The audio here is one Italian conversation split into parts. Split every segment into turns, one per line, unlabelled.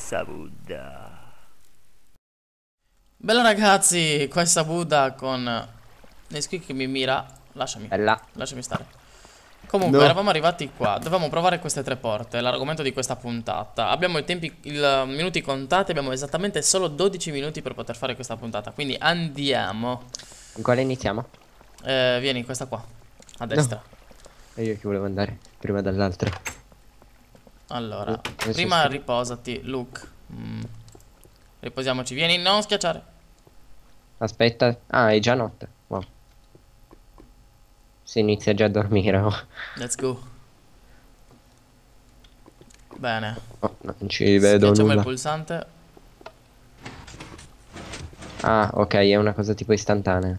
Sabuda.
Bella ragazzi, questa Buddha con Nesquik che mi mira.
Bella.
Lasciami stare. Comunque,
No.
eravamo arrivati qua. Dovevamo provare queste tre porte, l'argomento di questa puntata. Abbiamo i minuti contati, abbiamo esattamente solo 12 minuti per poter fare questa puntata. Quindi andiamo.
In quale iniziamo?
Vieni, questa qua, a destra.
E io che volevo andare prima dall'altra.
Allora,
Dove c'è
prima
scritto?
riposati, Luke. Riposiamoci, vieni, non schiacciare.
Aspetta. Ah, è già notte. Wow. Si inizia già a dormire. Oh,
Let's go. Bene.
oh, non ci vedo
Schiacciamo il
nulla.
pulsante.
Ah, ok, è una cosa tipo istantanea.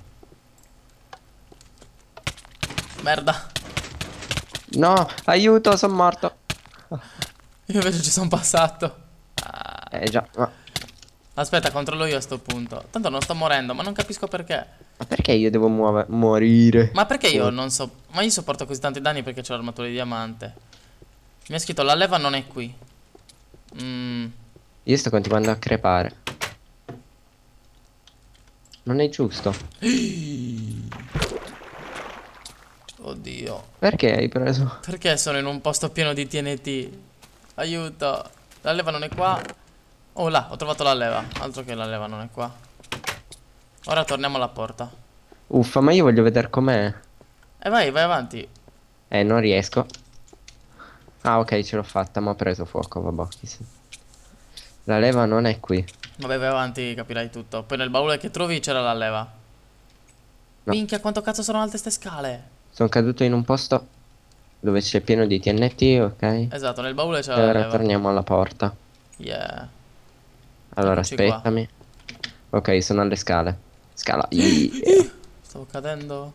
Merda.
No, aiuto, sono morto.
Io invece ci sono passato.
Già, ma
Aspetta, controllo io a sto punto. Tanto non sto morendo, ma non capisco perché.
perché io devo morire?
Ma perché io non so. Ma io sopporto così tanti danni perché c'ho l'armatura di diamante. Mi ha scritto la leva non è qui.
Io sto continuando a crepare. Non è giusto.
Oddio.
Perché hai preso?
Perché sono in un posto pieno di TNT? Aiuto. La leva non è qua. Oh là, ho trovato la leva. Altro che la leva non è qua. Ora torniamo alla porta.
Uffa, ma io voglio vedere com'è.
Vai avanti.
Non riesco. Ah, ok, ce l'ho fatta, ma ho preso fuoco, vabbè. La leva non è qui.
Vabbè, vai avanti, capirai tutto. Poi nel baule che trovi c'era la leva.
No.
Minchia, quanto cazzo sono alte ste scale?
Sono caduto in un posto dove c'è pieno di TNT, ok?
Esatto, nel baule
E
c'era la
ora
leva.
torniamo alla porta.
Yeah.
Allora,
Eccoci qua.
aspettami. Ok, sono alle scale. Scala. Yeah.
Stavo cadendo.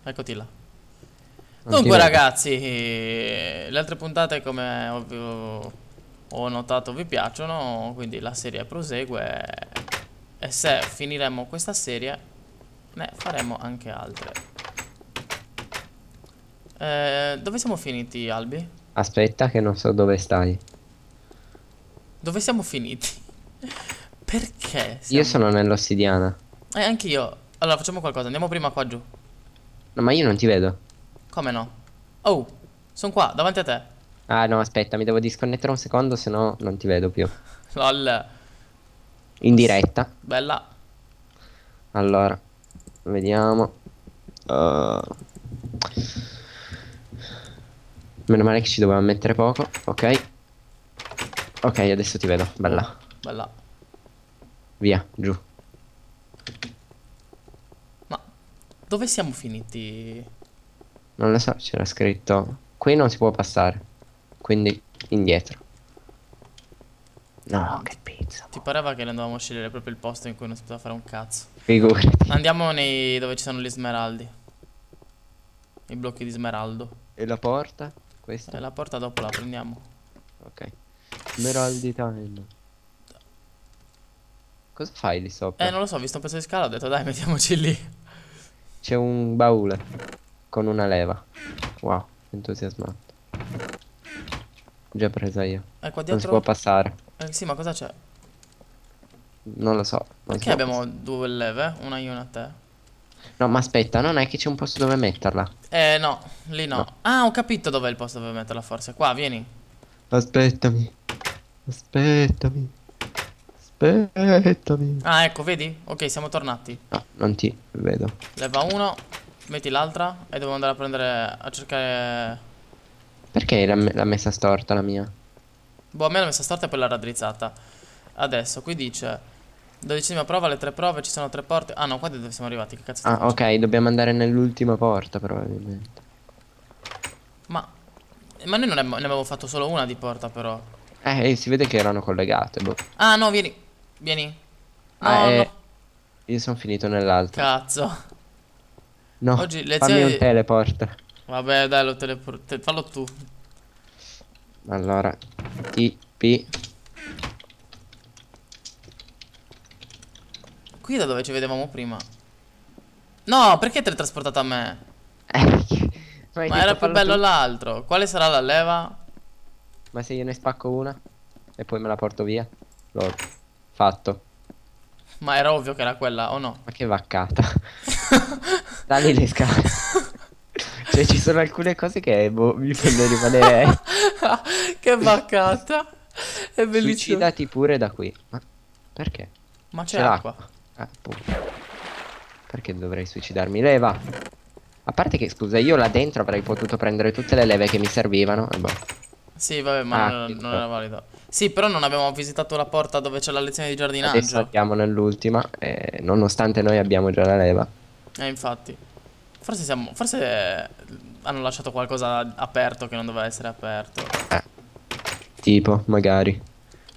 Eccoti là.
Non ti
Dunque
vedo.
ragazzi, le altre puntate come ho notato vi piacciono, quindi la serie prosegue e se finiremo questa serie ne faremo anche altre. Dove siamo finiti, Albi?
Aspetta che non so dove stai.
Dove siamo finiti? Perché
Io
siamo...
sono nell'ossidiana.
Anche io. Allora facciamo qualcosa, andiamo prima qua giù.
No, ma io non ti vedo.
Come no? Oh, sono qua, davanti a te.
Ah, no, aspetta, mi devo disconnettere un secondo, se no non ti vedo più.
Lol.
In diretta.
Bella.
Allora, vediamo. Meno male che ci dovevamo mettere poco. Ok. Ok, adesso ti vedo. Bella.
Bella.
Via, giù.
Ma dove siamo finiti?
Non lo so, c'era scritto. Qui non si può passare. Quindi indietro. No, che pizza.
Ti pareva che ne dovevamo scegliere proprio il posto in cui non si poteva fare un cazzo.
Figurati.
Andiamo dove ci sono gli smeraldi. I blocchi di smeraldo.
E la porta? Questa?
E la porta dopo la prendiamo.
Ok. Smeraldi time. Cosa fai lì sopra?
Non lo so, ho visto un pezzo di scala, ho detto dai, mettiamoci lì.
C'è un baule con una leva. Wow, entusiasmato. Già presa io.
Qua
Non si
dietro.
può passare.
Sì, ma cosa c'è?
Non lo so. Non
Perché
si può
abbiamo due leve? Una io e una te.
passare. No, ma aspetta, non è che c'è un posto dove metterla.
No, lì no.
No.
Ah, ho capito dov'è il posto dove metterla forse. Qua, vieni.
Aspettami. Aspettami. Aspettami.
Ah, ecco, vedi? Ok, siamo tornati.
No, non ti vedo.
Leva uno, metti l'altra e devo andare a prendere, a cercare...
Perché l'ha messa storta la mia?
Boh, a me l'ho messa storta e poi l'ha raddrizzata. Adesso, qui dice... 12ª prova, le 3 prove, ci sono 3 porte. Ah no, qua dove siamo arrivati? Che cazzo stiamo
Ah, ok, dobbiamo andare nell'ultima porta probabilmente.
Ma noi non ne abbiamo fatto solo una di porta però.
Si vede che erano collegate, boh.
Ah no, vieni. Vieni. No,
Ah,
no.
io sono finito nell'altra.
Cazzo.
No,
Oggi le
fammi un
zie...
teleport.
Vabbè, dai, fallo tu.
Allora, TP.
Qui da dove ci vedevamo prima. No, perché teletrasportato a me?
Ma hai
Ma
detto
era più
fallo
bello
tu?
l'altro. Quale sarà la leva?
Ma se io ne spacco una? e poi me la porto via. L'ho fatto.
Ma era ovvio che era quella, o no?
Ma che vaccata. Dai le scale. Cioè ci sono alcune cose che boh, mi fanno rimanere.
Che vaccata. È bellissimo.
Suicidati pure da qui. Ma perché?
Ma c'è
C'è
acqua.
l'acqua. Appunto. Perché dovrei suicidarmi? Leva. A parte che, scusa, io là dentro avrei potuto prendere tutte le leve che mi servivano. E boh.
Sì, vabbè, ma
Ah,
non era valido. Sì, però non abbiamo visitato la porta dove c'è la lezione di
adesso
giardinaggio.
andiamo nell'ultima. Nonostante noi abbiamo già la leva.
Infatti. Forse hanno lasciato qualcosa aperto che non doveva essere aperto.
Eh, tipo, magari.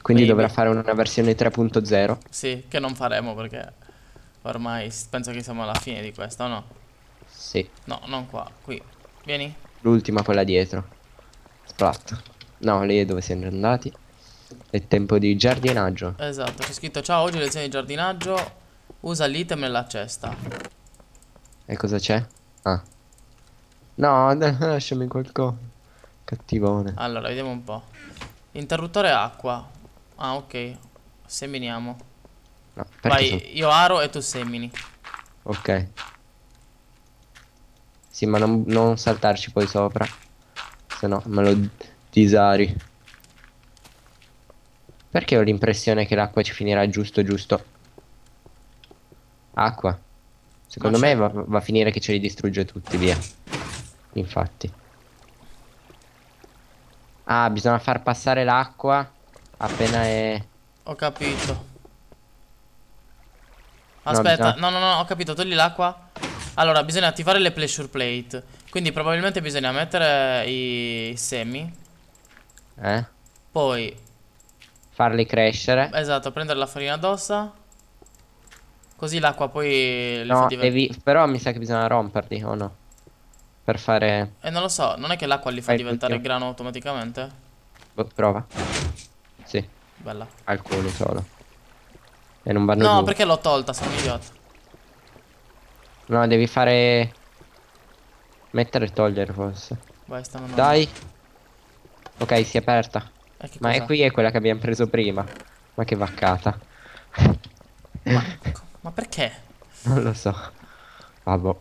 Quindi dovrà
Maybe.
fare una versione 3.0.
Sì, che non faremo perché ormai penso che siamo alla fine di questo, no?
Sì,
No, non qua, qui. Vieni.
l'ultima quella dietro. Splat. No, lì è dove siamo andati. È tempo di giardinaggio.
Esatto, c'è scritto ciao, oggi lezione di giardinaggio. Usa l'item nella cesta.
E cosa c'è? Ah. No, lasciami qualcosa. Cattivone.
Allora, vediamo un po'. Interruttore acqua. Ah, ok. Seminiamo.
No, perché sono...
Vai, io aro e tu semini.
Ok. Sì, ma non saltarci poi sopra. Se no me lo disari. Perché ho l'impressione che l'acqua ci finirà giusto giusto? Acqua.
Ma
Secondo me
c'è.
va a finire che ce li distrugge tutti, via. Infatti. Ah, bisogna far passare l'acqua appena è...
Ho capito.
No,
Aspetta,
bisogna...
no, no, no, ho capito, togli l'acqua. Allora, bisogna attivare le pressure plate. Quindi probabilmente bisogna mettere i semi.
Eh?
Poi,
Farli crescere.
esatto, prendere la farina d'ossa. Così l'acqua poi li fa
No,
diventare.
Però mi sa che bisogna romperli, o no? Per fare...
E non lo so, non è che l'acqua li fa
Fai
diventare
l'ultimo.
grano automaticamente?
Boh, prova. Sì,
Bella.
alcuni solo. E non vanno
No,
giù.
perché l'ho tolta, sono un idiota.
No, devi fare... Mettere e togliere forse.
Vai, stanno andando.
Dai. Ok, si è aperta.
E che
Ma è
cos'è?
qui è quella che abbiamo preso prima. Ma che vaccata.
Ma perché?
Non lo so. Vabbè.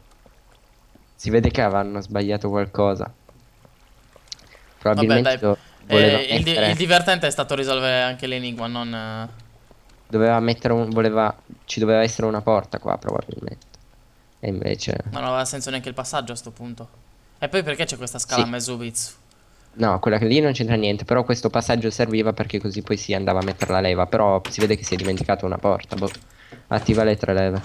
Si vede che avranno sbagliato qualcosa.
Vabbè,
Probabilmente
dai.
voleva
Il
mettere...
divertente è stato risolvere anche l'enigma, non...
Doveva mettere un... Voleva... Ci doveva essere una porta qua, probabilmente. E invece...
Non aveva senso neanche il passaggio a sto punto. E poi perché c'è questa scala a
Sì.
Mesubitsu?
No, quella che lì non c'entra niente. Però questo passaggio serviva perché così poi si andava a mettere la leva. Però si vede che si è dimenticato una porta. Boh. Attiva le tre leve.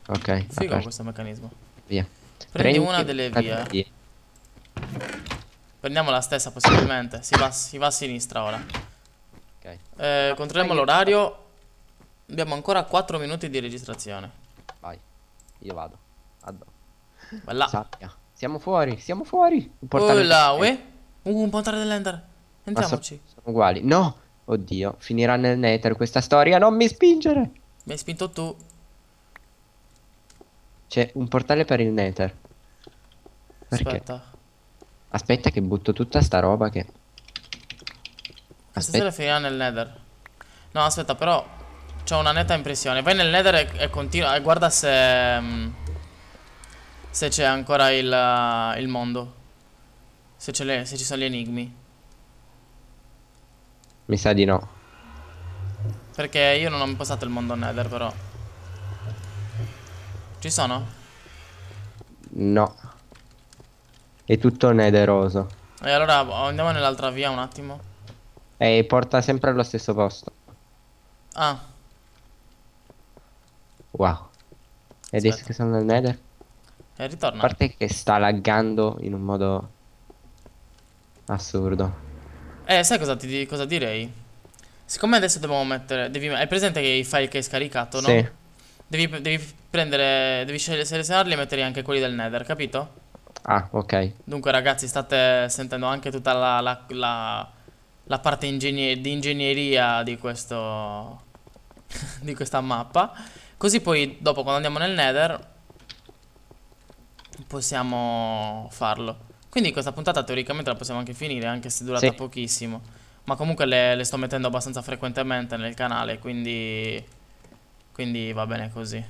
Ok,
Figo
aperto.
questo meccanismo.
Via.
Prendi una delle vie.
vie.
Prendiamo la stessa possibilmente. Si va a sinistra ora.
Ok.
Controlliamo l'orario. Abbiamo ancora 4 minuti di registrazione.
Vai. Io vado. Addo.
Bella.
Sappia. Siamo fuori, siamo fuori. Il portale
Ulla,
del-
uè. Un portale dell'Ender.
Ma
Entriamoci.
sono uguali. No! Oddio, finirà nel Nether questa storia. Non mi spingere!
Mi hai spinto tu.
C'è un portale per il Nether. Perché?
Aspetta.
Aspetta che butto tutta sta roba che...
Questa sera
Aspetta.
finirà nel Nether. No, aspetta, però c'ho una netta impressione. Vai nel Nether e continua. E guarda se c'è ancora il mondo. Se ci sono gli enigmi.
Mi sa di no.
Perché io non ho impostato il mondo Nether, però. Ci sono?
No. È tutto nederoso.
E allora andiamo nell'altra via un attimo.
E porta sempre allo stesso posto.
Ah,
Wow. E adesso
aspetta.
che sono nel Nether?
E
A
ritorna.
parte che sta laggando in un modo assurdo.
Sai cosa direi? Siccome adesso dobbiamo mettere. Hai presente che i file che hai scaricato,
Sì.
no? Devi prendere. Devi selezionarli e mettere anche quelli del Nether, capito?
Ah, ok.
Dunque, ragazzi, state sentendo anche tutta la parte di ingegneria di questo. Di questa mappa. Così poi, dopo, quando andiamo nel Nether, possiamo farlo. Quindi questa puntata teoricamente la possiamo anche finire, anche se è durata
Sì,
pochissimo. Ma comunque le sto mettendo abbastanza frequentemente nel canale, quindi va bene così.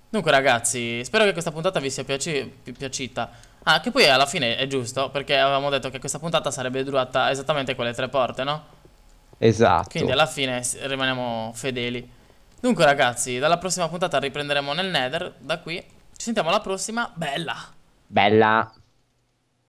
Dunque ragazzi, spero che questa puntata vi sia piaciuta. Ah, che poi alla fine è giusto, perché avevamo detto che questa puntata sarebbe durata esattamente quelle tre porte, no? Quindi
esatto.
alla fine rimaniamo fedeli. Dunque ragazzi, dalla prossima puntata riprenderemo nel Nether, da qui. Ci sentiamo alla prossima, bella!
Bella.